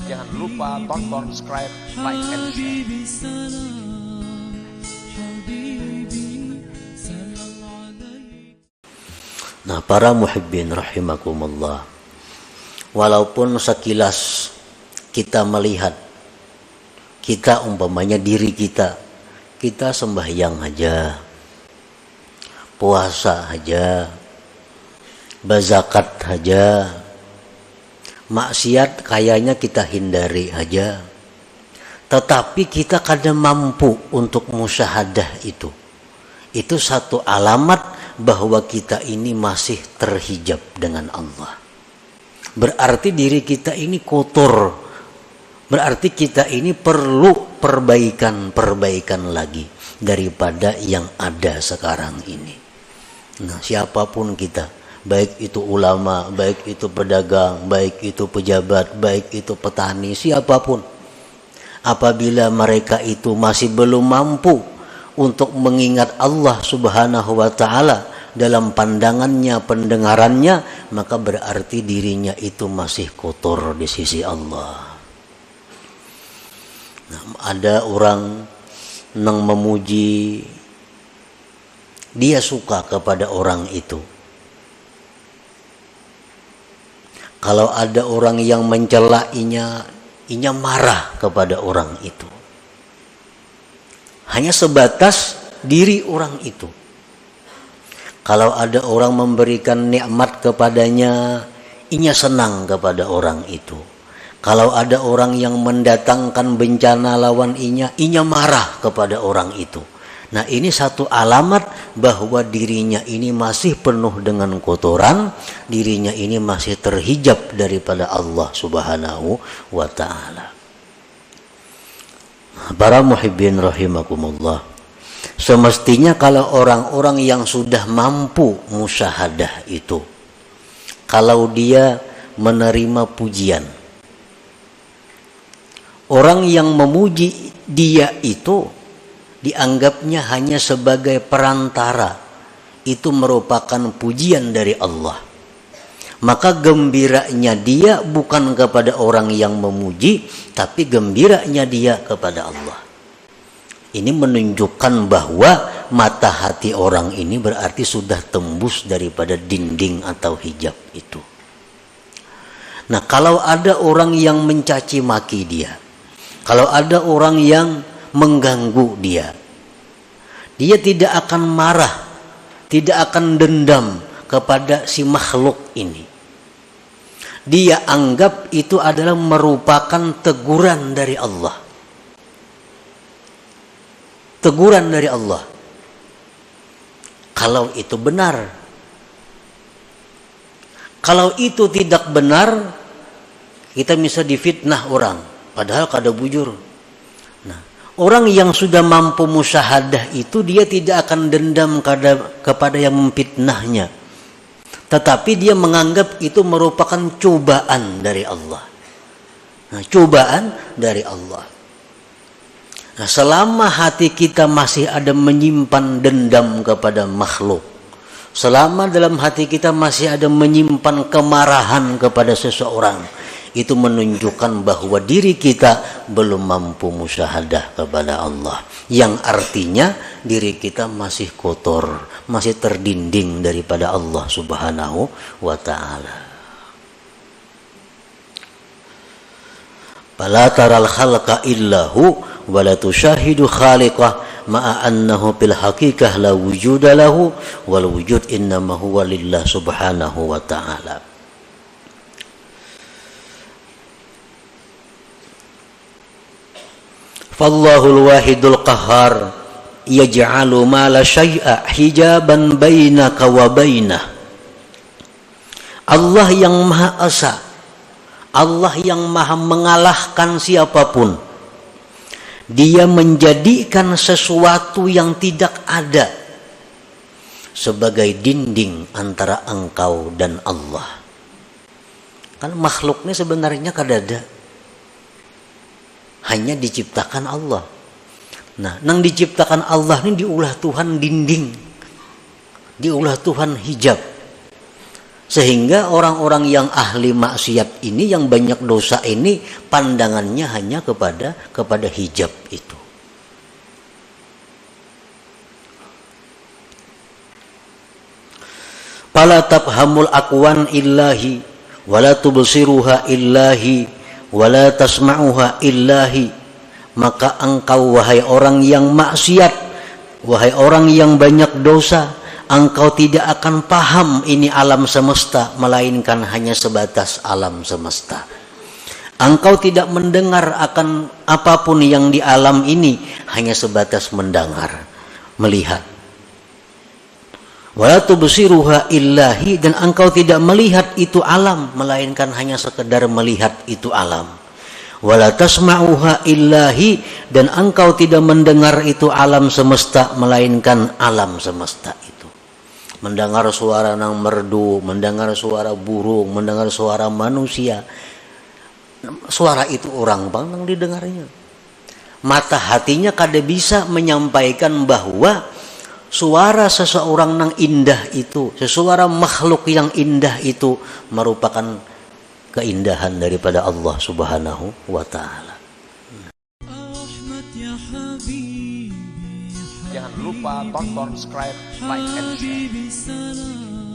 Jangan lupa tonton, subscribe, like, and share. Nah, para muhibbin rahimakumullah, walaupun sekilas kita melihat, kita umpamanya diri kita sembahyang aja, puasa aja, berzakat aja, maksiat kayaknya kita hindari aja, tetapi kita kadang mampu untuk musyahadah itu satu alamat bahwa kita ini masih terhijab dengan Allah. Berarti diri kita ini kotor, berarti kita ini perlu perbaikan lagi daripada yang ada sekarang ini. Nah, siapapun kita, baik itu ulama, baik itu pedagang, baik itu pejabat, baik itu petani, siapapun, apabila mereka itu masih belum mampu untuk mengingat Allah Subhanahu wa ta'ala dalam pandangannya, pendengarannya, maka berarti dirinya itu masih kotor di sisi Allah. Nah, ada orang yang memuji, dia suka kepada orang itu. Kalau ada orang yang mencela-nya, inya marah kepada orang itu. Hanya sebatas diri orang itu. Kalau ada orang memberikan nikmat kepadanya, inya senang kepada orang itu. Kalau ada orang yang mendatangkan bencana lawan inya marah kepada orang itu. Nah, ini satu alamat bahwa dirinya ini masih penuh dengan kotoran, dirinya ini masih terhijab daripada Allah Subhanahu wa ta'ala. Para muhibbin rahimakumullah, semestinya kalau orang-orang yang sudah mampu musyahadah itu, kalau dia menerima pujian, orang yang memuji dia itu dianggapnya hanya sebagai perantara, itu merupakan pujian dari Allah. Maka gembiranya dia bukan kepada orang yang memuji, tapi gembiranya dia kepada Allah. Ini menunjukkan bahwa mata hati orang ini berarti sudah tembus daripada dinding atau hijab itu. Nah, kalau ada orang yang mencaci maki dia, kalau ada orang yang mengganggu dia tidak akan marah, tidak akan dendam kepada si makhluk ini. Dia anggap itu adalah merupakan teguran dari Allah. Teguran dari Allah. Kalau itu benar. Kalau itu tidak benar, kita bisa difitnah orang, padahal kada bujur. Nah, orang yang sudah mampu musyahadah itu dia tidak akan dendam kepada yang memfitnahnya, tetapi dia menganggap itu merupakan cobaan dari Allah. Nah, cobaan dari Allah. Nah, selama hati kita masih ada menyimpan dendam kepada makhluk, selama dalam hati kita masih ada menyimpan kemarahan kepada seseorang, itu menunjukkan bahwa diri kita belum mampu musyahadah kepada Allah, yang artinya diri kita masih kotor, masih terdinding daripada Allah Subhanahu wa ta'ala. Fala taral khalqa illahu wa la tushahidu khaliqah ma'a annahu bil haqiqah la wujuda lahu wal wujud innama huwa lillah subhanahu wa ta'ala. Fallahul wahidul qahhar yaj'alu ma la syai'a hijaban bainaka wa bainah. Allah yang Maha Esa, Allah yang Maha mengalahkan siapapun. Dia menjadikan sesuatu yang tidak ada sebagai dinding antara engkau dan Allah. Kan makhluk ini sebenarnya kada ada, hanya diciptakan Allah. Nah, nang diciptakan Allah ini diulah Tuhan dinding, diulah Tuhan hijab. Sehingga orang-orang yang ahli maksiat ini, yang banyak dosa ini, pandangannya hanya kepada hijab itu. Fala tafhamul aqwan illahi wala tubsiruha illahi wala tasma'uha illahi. Maka engkau wahai orang yang maksiat, wahai orang yang banyak dosa, engkau tidak akan paham ini alam semesta, melainkan hanya sebatas alam semesta. Engkau tidak mendengar akan apapun yang di alam ini, hanya sebatas mendengar, melihat. Wala tubsiruha illahi, dan engkau tidak melihat itu alam, melainkan hanya sekedar melihat itu alam. Wala tasma'uha illahi, dan engkau tidak mendengar itu alam semesta, melainkan alam semesta itu. Mendengar suara nang merdu, mendengar suara burung, mendengar suara manusia. Suara itu orang bang nang didengarnya. Mata hatinya kada bisa menyampaikan bahwa suara seseorang nang indah itu, sesuara makhluk yang indah itu merupakan keindahan daripada Allah Subhanahu wa ta'ala. Jangan lupa tonton, subscribe, like, and share.